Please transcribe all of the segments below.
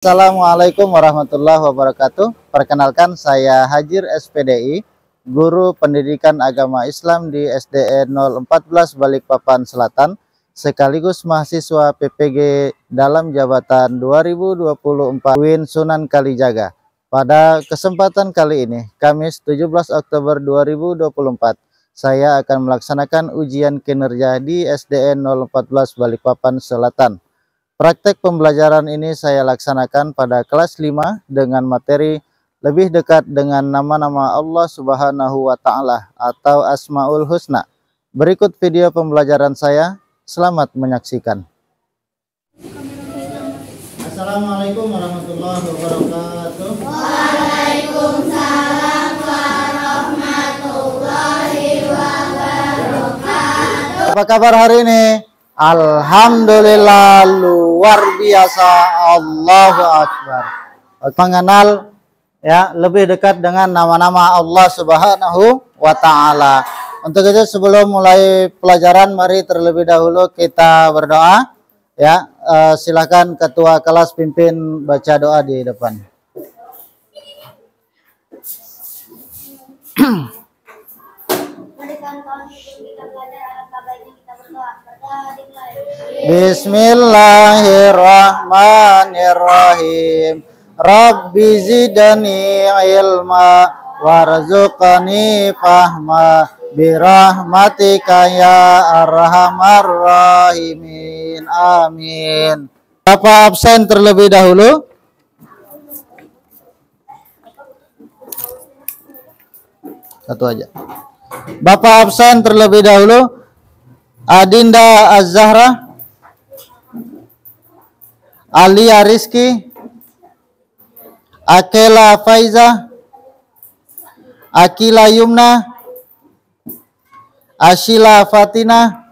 Assalamualaikum warahmatullahi wabarakatuh. Perkenalkan, saya Hajir SPDI, Guru Pendidikan Agama Islam di SDN 014 Balikpapan Selatan, sekaligus mahasiswa PPG dalam jabatan 2024 UIN Sunan Kalijaga. Pada kesempatan kali ini, Kamis 17 Oktober 2024, saya akan melaksanakan ujian kinerja di SDN 014 Balikpapan Selatan. Praktek pembelajaran ini saya laksanakan pada kelas 5 dengan materi lebih dekat dengan nama-nama Allah Subhanahu wa Ta'ala atau Asmaul Husna. Berikut video pembelajaran saya. Selamat menyaksikan. Assalamualaikum warahmatullahi wabarakatuh. Waalaikumsalam warahmatullahi wabarakatuh. Apa kabar hari ini? Alhamdulillah, luar biasa, Allahu Akbar. Mengenal ya lebih dekat dengan nama-nama Allah Subhanahu wa Ta'ala. Untuk itu sebelum mulai pelajaran, mari terlebih dahulu kita berdoa ya. Silakan ketua kelas pimpin baca doa di depan. Bismillahirrahmanirrahim. Rabbi zidni ilma warzuqni fahma birahmatika ya arhamar rahimin. Amin. Bapak absen terlebih dahulu. Satu aja. Bapak absen terlebih dahulu. Adinda Az-Zahra, Alia Rizki, Akela Faiza, Akila Yumna, Ashila Fatina,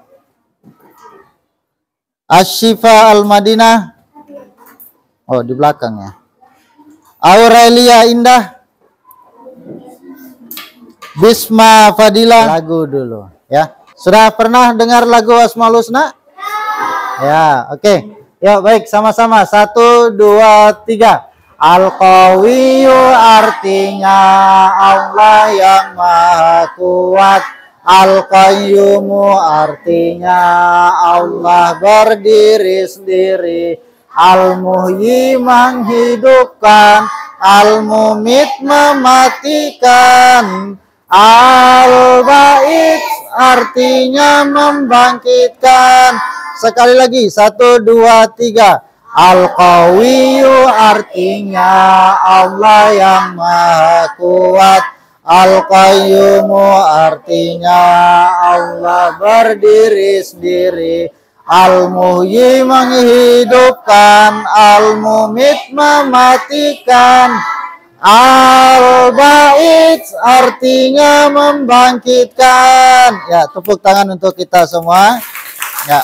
Ashifa Al-Madinah. Oh, di belakangnya. Aurelia Indah, Bisma Fadila. Lagu dulu ya. Sudah pernah dengar lagu Asmaul Husna? Ya, oke. Ya, baik, sama-sama. 1, 2, 3. Al-Qawiyyu artinya Allah yang Maha Kuat. Al-Qayyumu artinya Allah berdiri sendiri. Al-Muhyi menghidupkan, Al-Mumit mematikan. Al-Ba'id artinya membangkitkan. Sekali lagi, 1, 2, 3. Al-Qawiyyu artinya Allah yang Maha Kuat. Al-Qayyumu artinya Allah berdiri sendiri. Al-Muhyi menghidupkan, Al-Mumit mematikan. Al-Ba'id artinya membangkitkan. Ya, tepuk tangan untuk kita semua. Ya.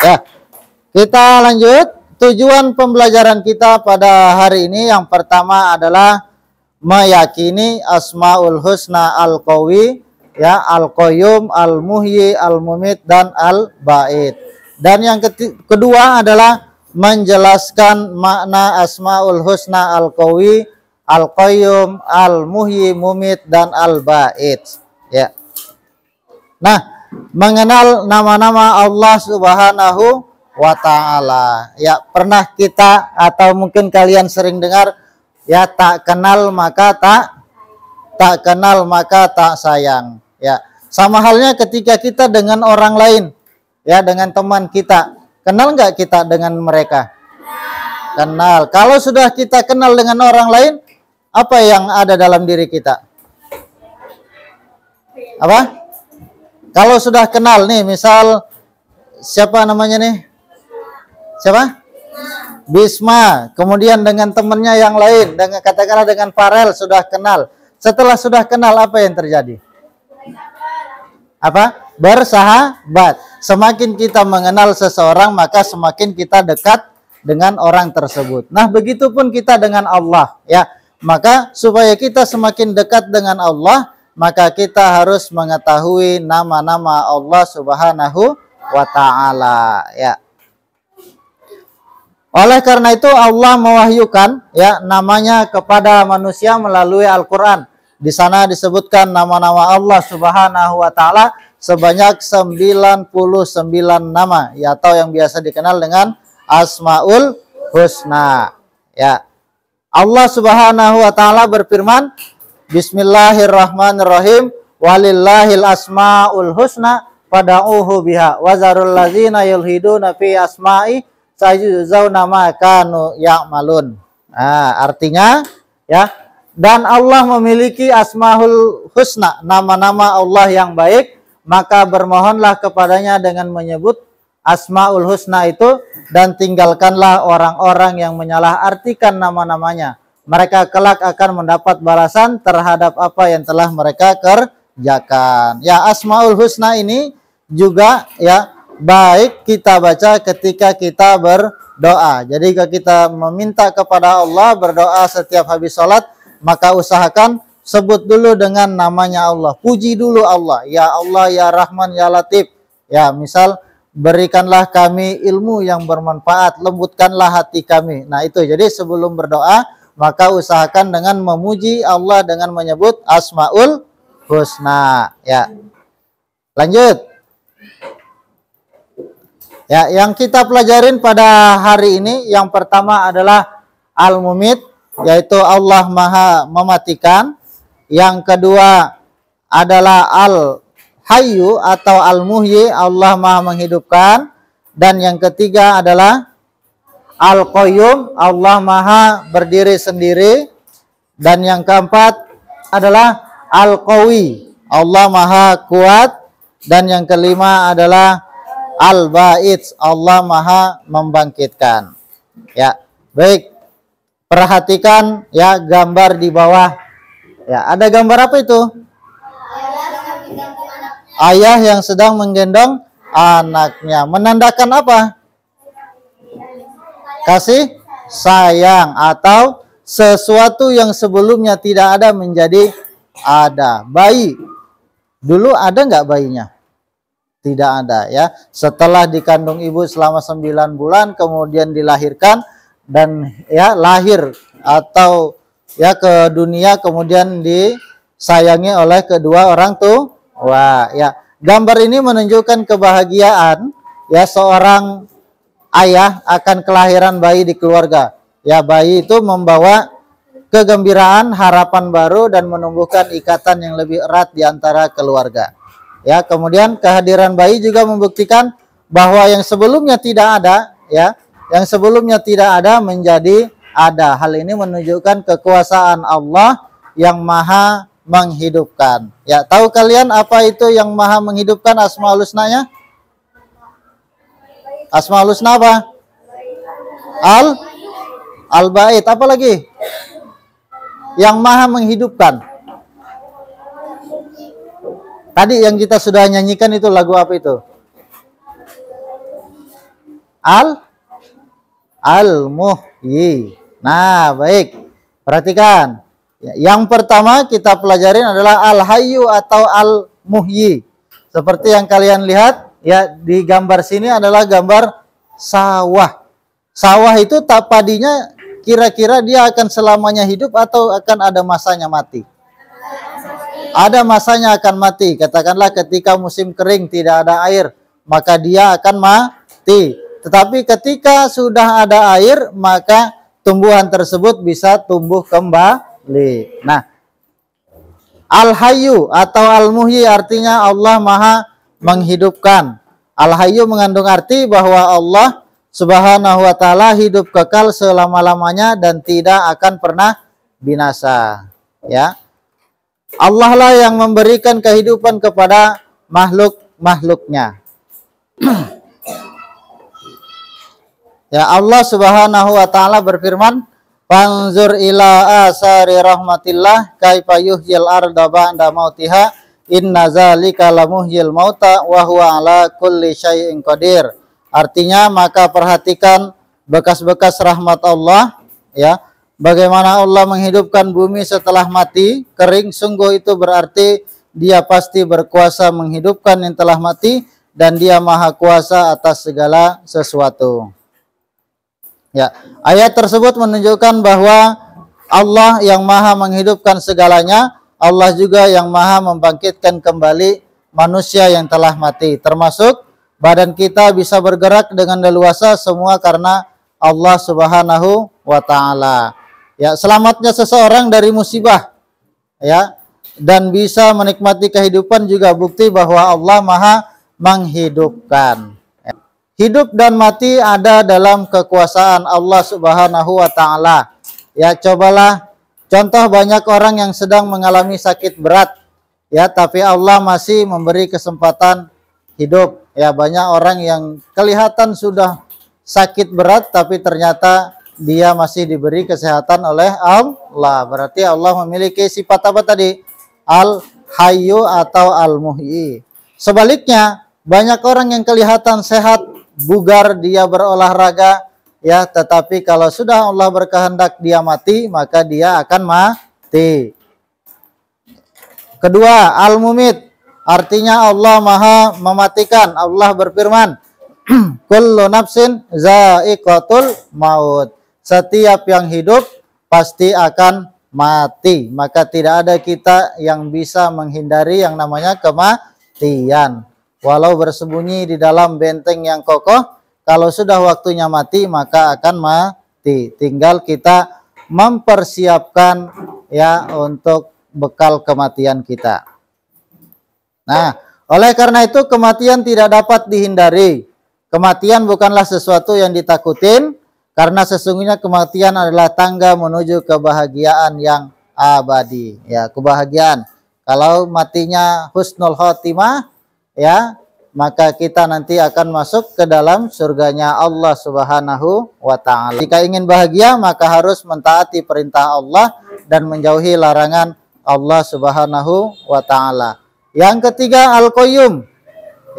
Ya. Kita lanjut. Tujuan pembelajaran kita pada hari ini yang pertama adalah meyakini Asmaul Husna Al-Qawi, ya, Al-Qayyum, Al-Muhyi, Al-Mumit dan Al-Ba'id. Dan yang kedua adalah menjelaskan makna Asmaul Husna Al-Qawi, Al-Qayyum, Al-Muhyi, Mumit dan Al-Ba'id. Ya. Nah, mengenal nama-nama Allah Subhanahu wa Ta'ala. Ya, pernah kita atau mungkin kalian sering dengar ya, tak kenal maka tak kenal maka tak sayang. Ya, sama halnya ketika kita dengan orang lain, ya, dengan teman kita. Kenal nggak kita dengan mereka? Kenal. Kalau sudah kita kenal dengan orang lain, apa yang ada dalam diri kita? Apa? Kalau sudah kenal nih, misal siapa namanya nih? Siapa? Bisma. Kemudian dengan temannya yang lain, dengan katakanlah dengan Farel sudah kenal. Setelah sudah kenal, apa yang terjadi? Apa? Bersahabat. Semakin kita mengenal seseorang, maka semakin kita dekat dengan orang tersebut. Nah, begitupun kita dengan Allah, ya. Maka supaya kita semakin dekat dengan Allah, maka kita harus mengetahui nama-nama Allah Subhanahu wa Ta'ala, ya. Oleh karena itu Allah mewahyukan ya namanya kepada manusia melalui Al-Qur'an. Di sana disebutkan nama-nama Allah Subhanahu wa taala sebanyak 99 nama ya, atau yang biasa dikenal dengan Asmaul Husna. Ya. Allah Subhanahu wa taala berfirman, Bismillahirrahmanirrahim, walillahil asmaul husna fad'uhu biha wa zarul ladzina yulhiduna fi asma'i sayujzauna ma kanu ya'malun. Nah, artinya ya, dan Allah memiliki asmaul husna, nama-nama Allah yang baik, maka bermohonlah kepadanya dengan menyebut asmaul husna itu, dan tinggalkanlah orang-orang yang menyalahartikan nama-namanya. Mereka kelak akan mendapat balasan terhadap apa yang telah mereka kerjakan. Ya, asmaul husna ini juga ya baik kita baca ketika kita berdoa. Jadi kalau kita meminta kepada Allah, berdoa setiap habis sholat, maka usahakan sebut dulu dengan namanya Allah. Puji dulu Allah. Ya Allah, ya Rahman, ya Latif. Ya, misal berikanlah kami ilmu yang bermanfaat, lembutkanlah hati kami. Nah itu, jadi sebelum berdoa, maka usahakan dengan memuji Allah dengan menyebut Asmaul Husna. Ya, lanjut. Ya, yang kita pelajarin pada hari ini, yang pertama adalah Al-Mumit, yaitu Allah Maha Mematikan. Yang kedua adalah Al-Hayyu atau Al-Muhyi, Allah Maha Menghidupkan. Dan yang ketiga adalah Al-Qayyum, Allah Maha Berdiri Sendiri. Dan yang keempat adalah Al-Qawi, Allah Maha Kuat. Dan yang kelima adalah Al-Ba'id, Allah Maha Membangkitkan. Ya, baik. Perhatikan ya gambar di bawah. Ya, ada gambar apa itu? Ayah yang sedang menggendong anaknya. Menandakan apa? Kasih sayang, atau sesuatu yang sebelumnya tidak ada menjadi ada. Bayi, dulu ada nggak bayinya? Tidak ada ya. Setelah dikandung ibu selama 9 bulan, kemudian dilahirkan dan ya lahir atau ya ke dunia, kemudian disayangi oleh kedua orang tua. Wah, ya. Gambar ini menunjukkan kebahagiaan ya seorang ayah akan kelahiran bayi di keluarga. Ya, bayi itu membawa kegembiraan, harapan baru, dan menumbuhkan ikatan yang lebih erat di antara keluarga. Ya, kemudian kehadiran bayi juga membuktikan bahwa yang sebelumnya tidak ada, ya, yang sebelumnya tidak ada menjadi ada. Hal ini menunjukkan kekuasaan Allah yang Maha Menghidupkan. Ya, tahu kalian apa itu yang Maha Menghidupkan Asmaul Husna-nya? Asmaul Husna apa? Al-Ba'id. Apa lagi? Yang Maha Menghidupkan. Tadi yang kita sudah nyanyikan itu lagu apa itu? Al-Muhyi. Nah, baik. Perhatikan. Yang pertama kita pelajarin adalah Al-Hayyu atau Al-Muhyi. Seperti yang kalian lihat ya di gambar sini adalah gambar sawah. Sawah itu tak padinya kira-kira dia akan selamanya hidup atau akan ada masanya mati? Ada masanya akan mati. Katakanlah ketika musim kering tidak ada air, maka dia akan mati. Tetapi ketika sudah ada air, maka tumbuhan tersebut bisa tumbuh kembali. Nah, Al-Hayyu atau Al-Muhyi artinya Allah Maha Menghidupkan. Al-Hayyu mengandung arti bahwa Allah Subhanahu wa taala hidup kekal selama-lamanya dan tidak akan pernah binasa. Ya. Allah lah yang memberikan kehidupan kepada makhluk-makhluknya. Ya, Allah Subhanahu wa taala berfirman, "Fanzur ila asari rahmatillah kaifa yuhyil arda ba'da mautiha inna zalika lamuhyil mauta wa huwa ala kulli syai'in qadir." Artinya, maka perhatikan bekas-bekas rahmat Allah ya. Bagaimana Allah menghidupkan bumi setelah mati kering, sungguh itu berarti Dia pasti berkuasa menghidupkan yang telah mati dan Dia Maha Kuasa atas segala sesuatu. Ya, ayat tersebut menunjukkan bahwa Allah yang maha menghidupkan segalanya, Allah juga yang maha membangkitkan kembali manusia yang telah mati. Termasuk badan kita bisa bergerak dengan leluasa semua karena Allah Subhanahu wa taala. Ya, selamatnya seseorang dari musibah, ya, dan bisa menikmati kehidupan juga bukti bahwa Allah maha menghidupkan. Hidup dan mati ada dalam kekuasaan Allah Subhanahu wa taala. Ya, cobalah contoh banyak orang yang sedang mengalami sakit berat, ya, tapi Allah masih memberi kesempatan hidup. Ya, banyak orang yang kelihatan sudah sakit berat tapi ternyata dia masih diberi kesehatan oleh Allah. Berarti Allah memiliki sifat apa tadi? Al-Hayyu atau Al-Muhyi. Sebaliknya, banyak orang yang kelihatan sehat, bugar, dia berolahraga, ya, tetapi kalau sudah Allah berkehendak dia mati, maka dia akan mati. Kedua, Al-Mumit, artinya Allah maha mematikan. Allah berfirman, kullu nafsin za'iqatul maut. Setiap yang hidup pasti akan mati. Maka tidak ada kita yang bisa menghindari yang namanya kematian. Walau bersembunyi di dalam benteng yang kokoh, kalau sudah waktunya mati maka akan mati. Tinggal kita mempersiapkan, ya, untuk bekal kematian kita. Nah, oleh karena itu kematian tidak dapat dihindari. Kematian bukanlah sesuatu yang ditakutin, karena sesungguhnya kematian adalah tangga menuju kebahagiaan yang abadi. Ya, kebahagiaan. Kalau matinya husnul khotimah, ya, maka kita nanti akan masuk ke dalam surganya Allah Subhanahu wa taala. Jika ingin bahagia, maka harus mentaati perintah Allah dan menjauhi larangan Allah Subhanahu wa taala. Yang ketiga, Al-Qayyum,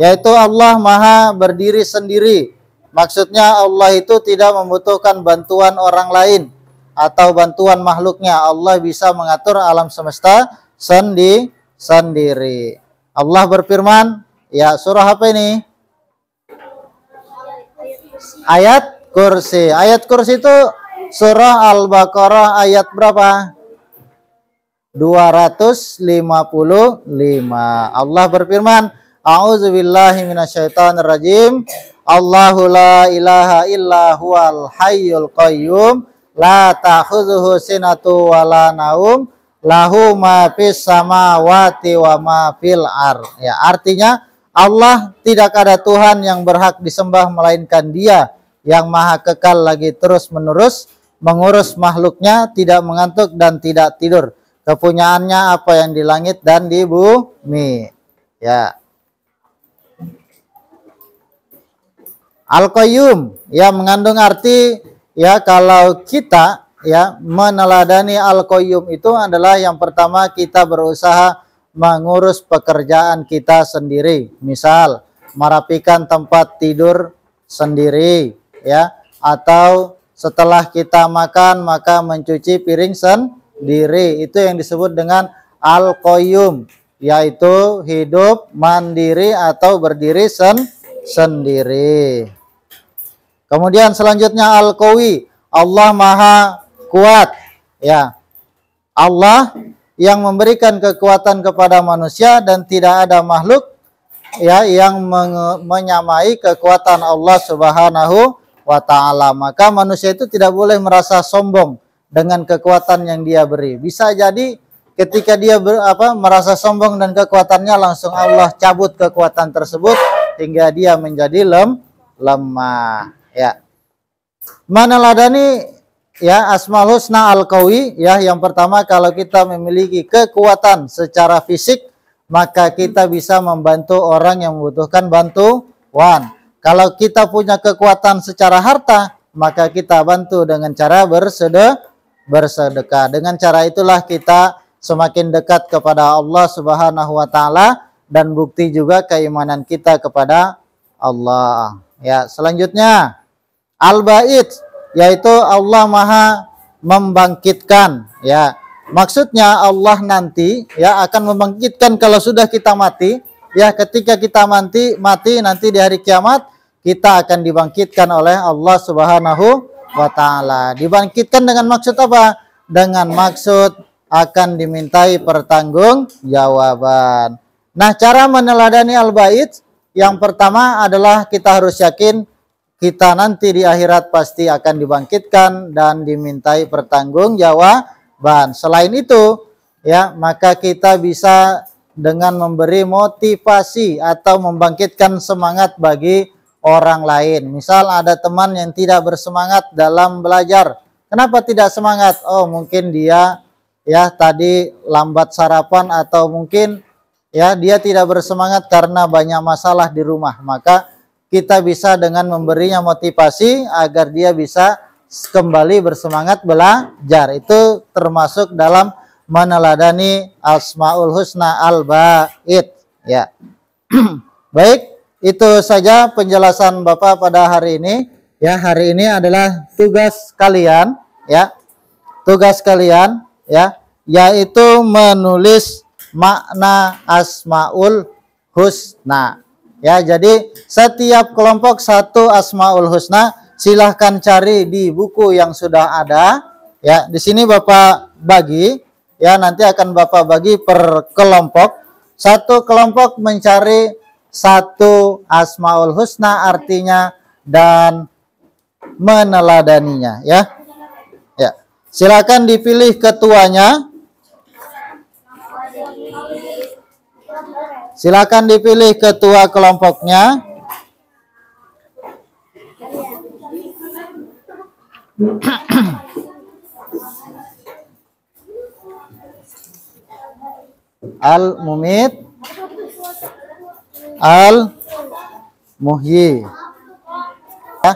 yaitu Allah maha berdiri sendiri. Maksudnya Allah itu tidak membutuhkan bantuan orang lain atau bantuan makhluknya. Allah bisa mengatur alam semesta sendiri. Allah berfirman, ya, surah apa ini? Ayat Kursi. Ayat Kursi itu surah Al-Baqarah ayat berapa? 255. Allah berfirman, a'udzubillahi minasyaitonirrajim. Allahu la ilaha illa huwal hayyul qayyum la ta'khudhuhu sinatu wa la naum lahu ma fis samawati wa ma fil ar. Ya, artinya Allah tidak ada Tuhan yang berhak disembah melainkan Dia yang maha kekal lagi terus-menerus mengurus makhluknya, tidak mengantuk dan tidak tidur. Kepunyaannya apa yang di langit dan di bumi. Ya. Al-Qayyum, ya, mengandung arti, ya, kalau kita, ya, meneladani Al-Qayyum itu adalah yang pertama kita berusaha mengurus pekerjaan kita sendiri. Misal merapikan tempat tidur sendiri, ya, atau setelah kita makan maka mencuci piring sendiri. Itu yang disebut dengan Al-Qayyum, yaitu hidup mandiri atau berdiri sendiri. Kemudian selanjutnya Al-Qawi, Allah maha kuat, ya. Allah yang memberikan kekuatan kepada manusia dan tidak ada makhluk, ya, yang menyamai kekuatan Allah Subhanahu wa taala. Maka manusia itu tidak boleh merasa sombong dengan kekuatan yang dia beri. Bisa jadi ketika dia merasa sombong dan kekuatannya, langsung Allah cabut kekuatan tersebut hingga dia menjadi lemah. Ya, meneladani, ya, Asmaul Husna Al-Qawi, ya, yang pertama kalau kita memiliki kekuatan secara fisik maka kita bisa membantu orang yang membutuhkan bantuan. Kalau kita punya kekuatan secara harta maka kita bantu dengan cara bersedekah. Dengan cara itulah kita semakin dekat kepada Allah Subhanahu wa taala dan bukti juga keimanan kita kepada Allah. Ya, selanjutnya Al-Ba'id, yaitu Allah maha membangkitkan, ya. Maksudnya Allah nanti, ya, akan membangkitkan kalau sudah kita mati, ya. Ketika kita mati nanti di hari kiamat kita akan dibangkitkan oleh Allah Subhanahu wa ta'ala. Dibangkitkan dengan maksud apa? Dengan maksud akan dimintai pertanggungjawaban. Nah, cara meneladani al-bait yang pertama adalah kita harus yakin kita nanti di akhirat pasti akan dibangkitkan dan dimintai pertanggungjawaban. Selain itu, ya, maka kita bisa dengan memberi motivasi atau membangkitkan semangat bagi orang lain. Misal ada teman yang tidak bersemangat dalam belajar. Kenapa tidak semangat? Oh, mungkin dia ya tadi lambat sarapan atau mungkin ya dia tidak bersemangat karena banyak masalah di rumah. Maka kita bisa dengan memberinya motivasi agar dia bisa kembali bersemangat belajar. Itu termasuk dalam meneladani Asmaul Husna al-Bait, ya. Baik, itu saja penjelasan Bapak pada hari ini. Ya, hari ini adalah tugas kalian, ya. Tugas kalian, ya, yaitu menulis makna Asmaul Husna. Ya, jadi setiap kelompok satu Asmaul Husna, silahkan cari di buku yang sudah ada. Ya, di sini Bapak bagi. Ya, nanti akan Bapak bagi per kelompok. Satu kelompok mencari satu Asmaul Husna artinya dan meneladaninya, ya. Ya. Silakan dipilih ketuanya. Silakan dipilih ketua kelompoknya. Al-Mumit, Al-Muhyi. Ya.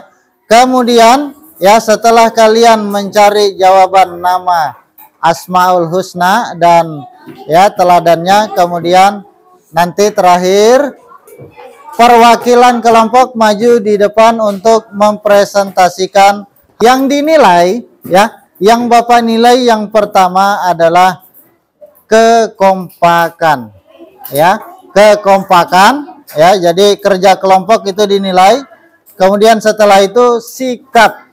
Kemudian ya setelah kalian mencari jawaban nama Asmaul Husna dan ya teladannya, kemudian nanti terakhir perwakilan kelompok maju di depan untuk mempresentasikan yang dinilai, ya. Yang Bapak nilai yang pertama adalah kekompakan, ya, kekompakan, ya. Jadi kerja kelompok itu dinilai. Kemudian setelah itu sikap,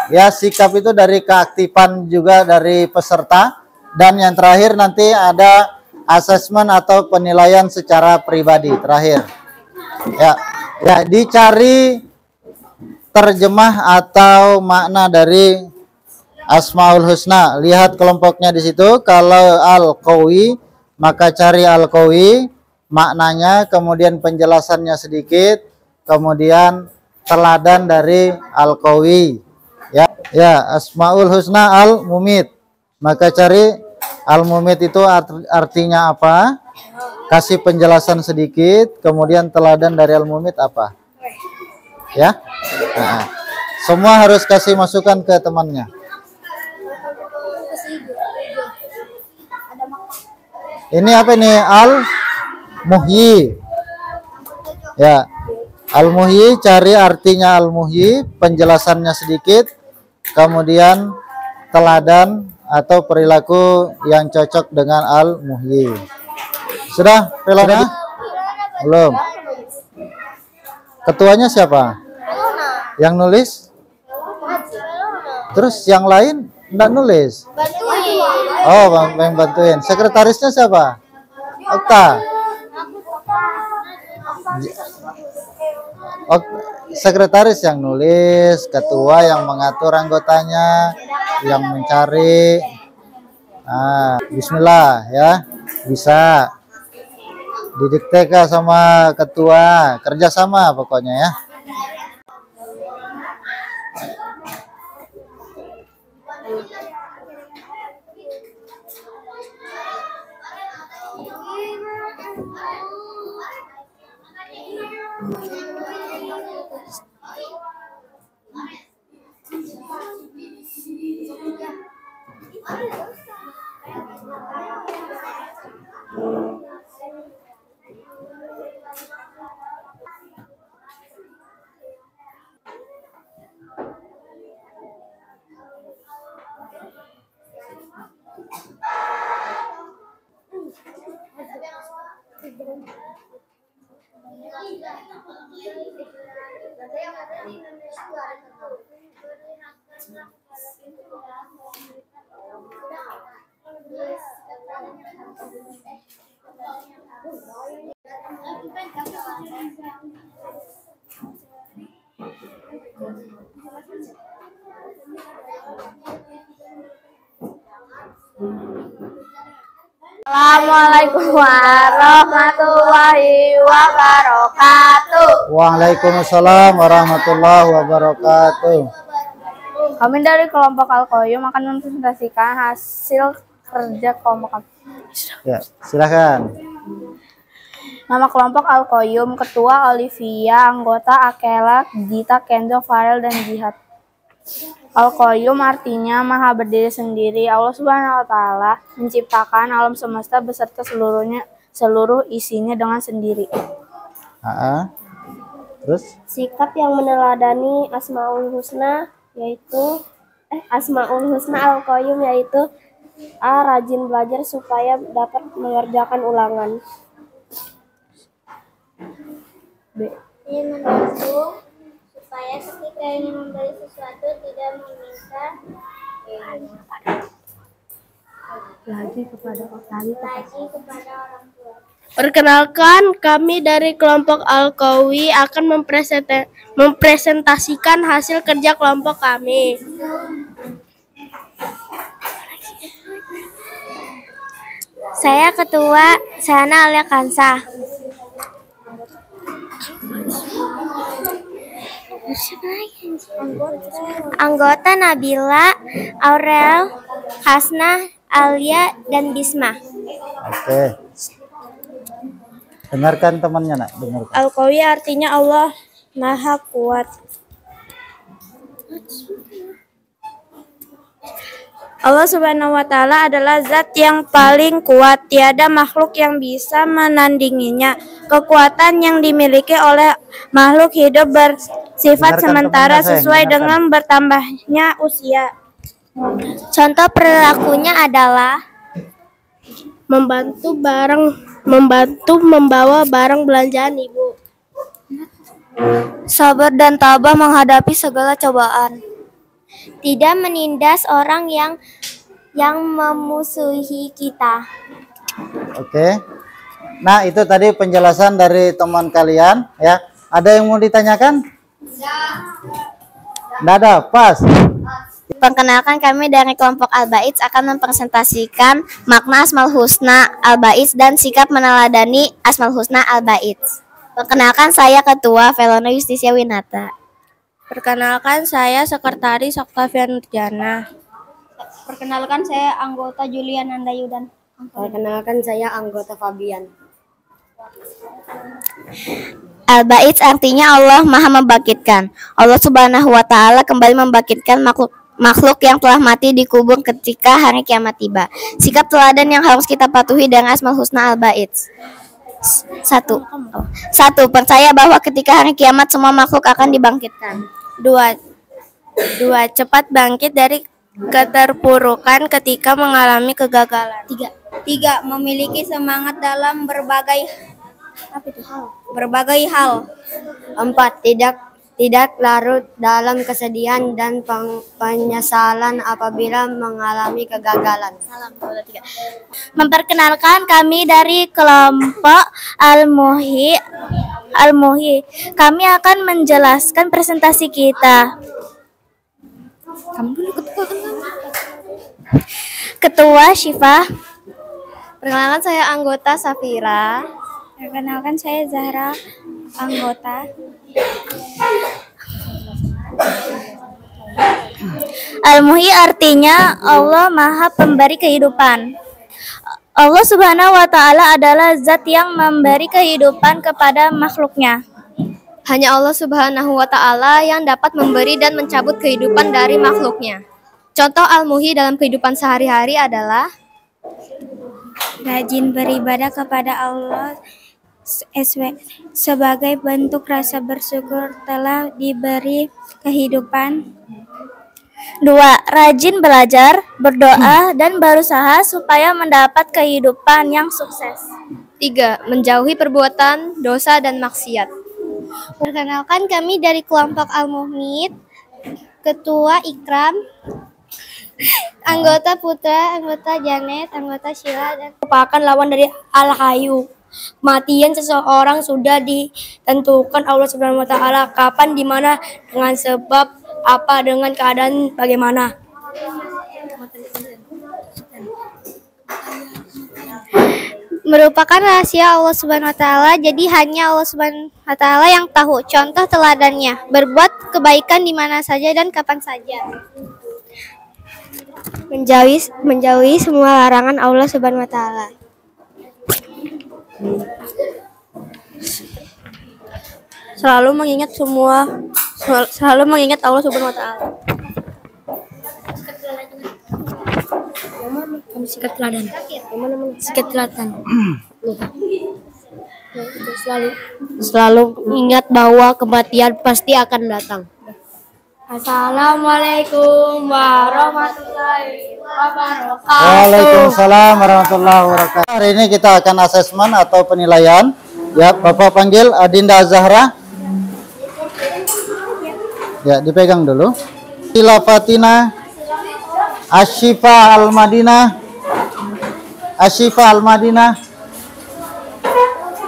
ya, sikap itu dari keaktifan juga dari peserta. Dan yang terakhir nanti ada asesmen atau penilaian secara pribadi terakhir, ya. Ya, dicari terjemah atau makna dari Asmaul Husna. Lihat kelompoknya di situ. Kalau Al-Qawi, maka cari Al-Qawi maknanya, kemudian penjelasannya sedikit, kemudian teladan dari Al-Qawi. Ya, ya, Asmaul Husna Al-Mumit. Maka cari Al-Mumit itu artinya apa? Kasih penjelasan sedikit, kemudian teladan dari Al-Mumit apa? Ya. Nah, semua harus kasih masukan ke temannya. Ini apa ini? Al-Muhyi. Ya. Al-Muhyi, cari artinya Al-Muhyi, penjelasannya sedikit, kemudian teladan atau perilaku yang cocok dengan Al-Muhyi. Sudah filenya? Belum. Ketuanya siapa? Yang nulis? Terus yang lain enggak nulis? Oh, Bang bantuin. Sekretarisnya siapa? Okta. Sekretaris yang nulis, ketua yang mengatur anggotanya, yang mencari. Nah, bismillah ya. Bisa. Didiktekan sama ketua, kerjasama pokoknya ya. Assalamualaikum warahmatullahi wabarakatuh. Waalaikumsalam warahmatullahi wabarakatuh. Kami dari kelompok Al-Qayyum akan mempresentasikan hasil kerja kelompok kami. Ya, silakan. Nama kelompok Al-Qayyum, Ketua Olivia, anggota Akela, Gita, Kenzo, Farel, dan Jihad. Al-Qayyum artinya Maha berdiri sendiri. Allah Subhanahu wa Ta'ala menciptakan alam semesta beserta seluruh isinya dengan sendiri. Terus? Sikap yang meneladani Asmaul Husna yaitu Asmaul Husna Al-Qayyum yaitu A. Rajin belajar supaya dapat mengerjakan ulangan. B. Ingin membantu supaya ketika ingin membeli sesuatu tidak meminta Lagi kepada orang tua. Perkenalkan, kami dari kelompok Al-Qawi akan mempresentasikan hasil kerja kelompok kami. Saya Ketua Sana Alia Kansa. Anggota Nabila, Aurel, Hasna, Alia, dan Bisma. Oke. Dengarkan temannya, Nak. Dengarkan. Al-Qawi artinya Allah Maha Kuat. Allah Subhanahu wa Ta'ala adalah zat yang paling kuat, tiada makhluk yang bisa menandinginya. Kekuatan yang dimiliki oleh makhluk hidup bersifat sementara sesuai dengan bertambahnya usia. Contoh perilakunya adalah Membantu membawa barang belanjaan ibu. sabar dan tabah menghadapi segala cobaan. Tidak menindas orang yang memusuhi kita. Oke. Nah, itu tadi penjelasan dari teman kalian ya. Ada yang mau ditanyakan? Nggak ada, pas. Perkenalkan, kami dari kelompok Al-Baits akan mempresentasikan makna Asmaul Husna Al-Baits dan sikap meneladani Asmaul Husna Al-Baits. Perkenalkan, saya Ketua Velona Justisia Winata. Perkenalkan, saya Sekretaris Octavian Nurjana. Perkenalkan, saya anggota Julian Andayudan. Perkenalkan, saya anggota Fabian. Al-Baits artinya Allah Maha Membangkitkan. Allah Subhanahu wa Ta'ala kembali membangkitkan makhluk yang telah mati dikubur ketika hari kiamat tiba. Sikap teladan yang harus kita patuhi dengan Asmaul Husna Al-Baits. Satu, percaya bahwa ketika hari kiamat semua makhluk akan dibangkitkan. Dua, cepat bangkit dari keterpurukan ketika mengalami kegagalan. Tiga, memiliki semangat dalam berbagai hal. 4, tidak larut dalam kesedihan dan penyesalan apabila mengalami kegagalan. Memperkenalkan, kami dari kelompok Al-Muhi. Kami akan menjelaskan presentasi kita. Ketua Syifa. Perkenalkan, saya anggota Safira. Perkenalkan, saya Zahra, anggota. Al-Muhyi artinya Allah Maha Pemberi Kehidupan. Allah Subhanahu wa Ta'ala adalah zat yang memberi kehidupan kepada makhluknya. Hanya Allah Subhanahu wa Ta'ala yang dapat memberi dan mencabut kehidupan dari makhluknya. Contoh Al-Muhyi dalam kehidupan sehari-hari adalah Rajin beribadah kepada Allah sebagai bentuk rasa bersyukur telah diberi kehidupan. 2. Rajin belajar, berdoa, dan berusaha supaya mendapat kehidupan yang sukses. 3. Menjauhi perbuatan dosa dan maksiat. Perkenalkan, kami dari kelompok Al-Muhmid, Ketua Ikram, anggota Putra, anggota Janet, anggota Sheila, dan Merupakan lawan dari Al-Hayu. Kematian seseorang sudah ditentukan Allah Subhanahu wa taala, kapan, di mana, dengan sebab apa, dengan keadaan bagaimana. Merupakan rahasia Allah Subhanahu wa taala, jadi hanya Allah Subhanahu wa taala yang tahu. Contoh teladannya, berbuat kebaikan di mana saja dan kapan saja. Menjauhi semua larangan Allah Subhanahu wa taala. Selalu mengingat Allah Subhanahu wa taala. Sikat teladan. Selalu ingat bahwa kematian pasti akan datang. Assalamualaikum warahmatullahi wabarakatuh. Waalaikumsalam warahmatullahi wabarakatuh. Hari ini kita akan asesmen atau penilaian. Ya, Bapak panggil Adinda Zahra. Ya, dipegang dulu. Sila Fatina, Ashifa Al-Madinah,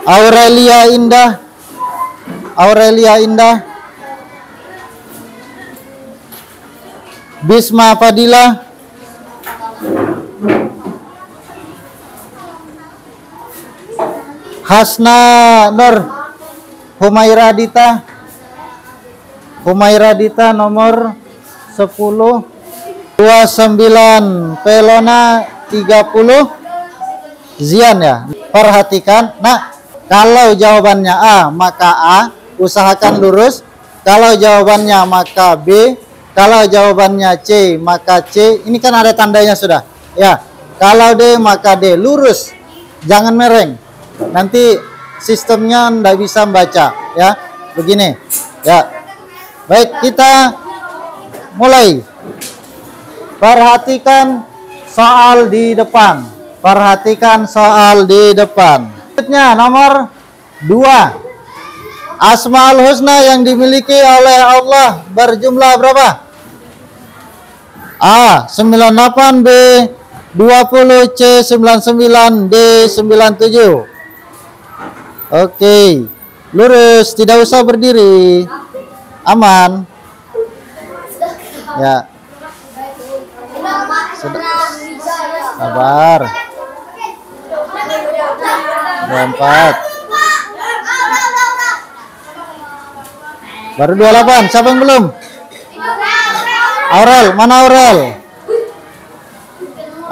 Aurelia Indah, Bisma Fadilah, Hasna Nur, Humaira Dita nomor 10, 29, Pelona 30, Zian ya. Perhatikan, nah kalau jawabannya A maka A, usahakan lurus. Kalau jawabannya maka B, kalau jawabannya C maka C. Ini kan ada tandanya sudah ya. Kalau D maka D, lurus, jangan mereng, nanti sistemnya nggak bisa membaca ya. Begini ya. Baik, kita mulai. Perhatikan soal di depan. Selanjutnya nomor 2. Asmaul Husna yang dimiliki oleh Allah berjumlah berapa? A 98, B 20, C 99, D 97. Oke, lurus, tidak usah berdiri, aman ya. Sabar. 24. Baru 28. Siapa yang belum? Aurel, mana Aurel?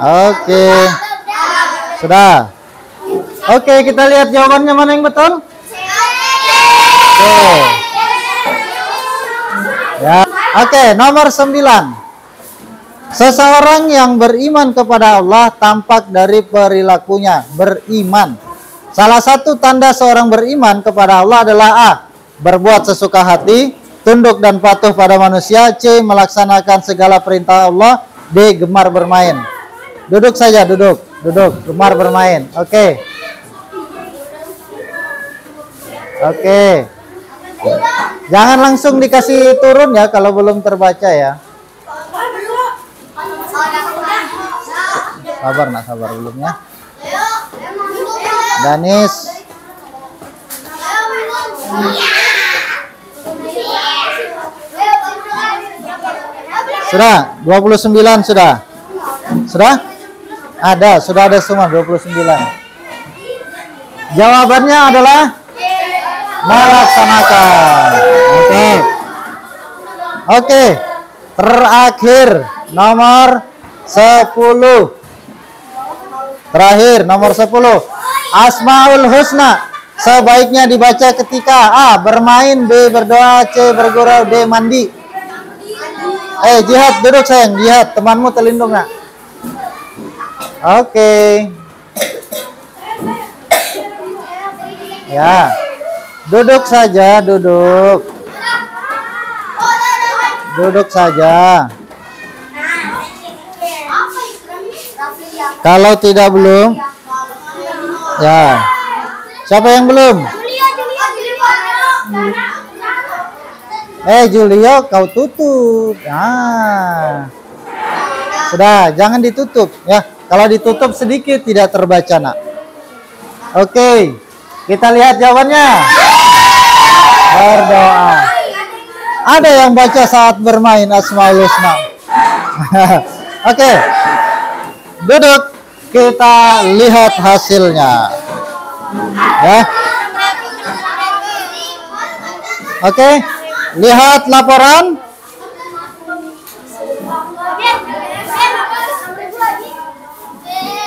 Oke. Sudah. Oke, kita lihat jawabannya mana yang betul. Oke. Ya. Oke, nomor 9. Seseorang yang beriman kepada Allah tampak dari perilakunya. Beriman. Salah satu tanda seorang beriman kepada Allah adalah A, berbuat sesuka hati, tunduk dan patuh pada manusia. C, melaksanakan segala perintah Allah. D, gemar bermain. Duduk saja, duduk, gemar bermain. Oke. Jangan langsung dikasih turun ya kalau belum terbaca ya. Sabar belum ya. Danis. Sudah, 29 sudah. Sudah? Sudah ada semua 29. Jawabannya adalah melaksanakan. Oke. Terakhir nomor 10. Terakhir nomor 10. Asmaul Husna sebaiknya dibaca ketika A, bermain, B, berdoa, C, bergurau, D, mandi. Jihad, duduk sayang, Jihad, temanmu terlindung nak. Oke. Ya. Duduk saja, duduk saja. Kalau tidak belum, ya. Siapa yang belum? Julio, kau tutup. Sudah, jangan ditutup ya. Kalau ditutup sedikit tidak terbaca nak. Oke, kita lihat jawabannya. Berdoa. Ada yang baca saat bermain Asmaul Husna. Oke, duduk. Kita lihat hasilnya. Ya. Oke, lihat laporan.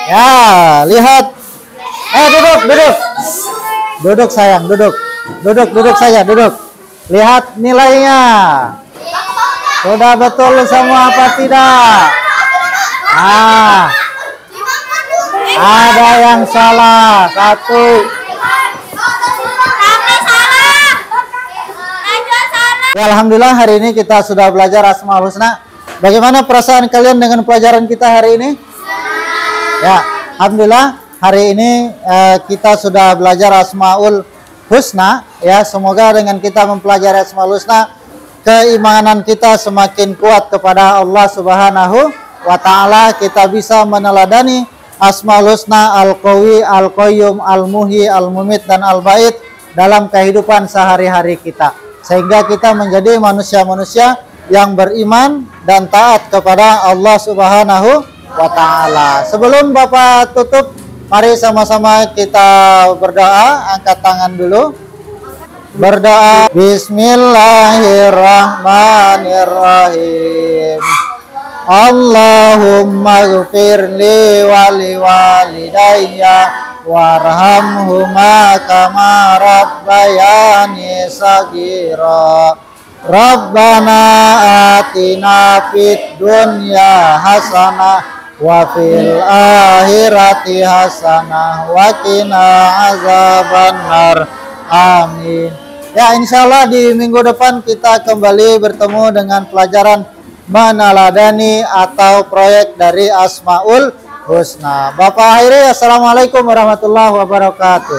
Ya, lihat. Duduk. Duduk sayang, duduk. Duduk saja, duduk. Lihat nilainya. Sudah betul semua apa tidak? Ada yang salah. 1. Ya, alhamdulillah hari ini kita sudah belajar Asmaul Husna. Bagaimana perasaan kalian dengan pelajaran kita hari ini? Ya, alhamdulillah hari ini kita sudah belajar Asmaul Husna. Ya, semoga dengan kita mempelajari Asmaul Husna, keimanan kita semakin kuat kepada Allah Subhanahu wa Ta'ala. Kita bisa meneladani Asmaul Husna, Al-Qawi, Al-Qayyum, Al-Muhyi, Al-Mumit, dan Al-Bait dalam kehidupan sehari-hari kita, sehingga kita menjadi manusia-manusia yang beriman dan taat kepada Allah Subhanahu wa Ta'ala. Sebelum Bapak tutup, mari sama-sama kita berdoa. Angkat tangan dulu. Berdoa. Bismillahirrahmanirrahim. Allahumma ghfirli wali walidayya warhamhuma kama rabbayani saghira. Rabbana atina fid dunya hasanah wa fil akhirati hasanah wa qina azabannar. Amin. Ya, insyaallah di minggu depan kita kembali bertemu dengan pelajaran meneladani atau proyek dari Asmaul Husna. Bapak akhiri, assalamualaikum warahmatullahi wabarakatuh.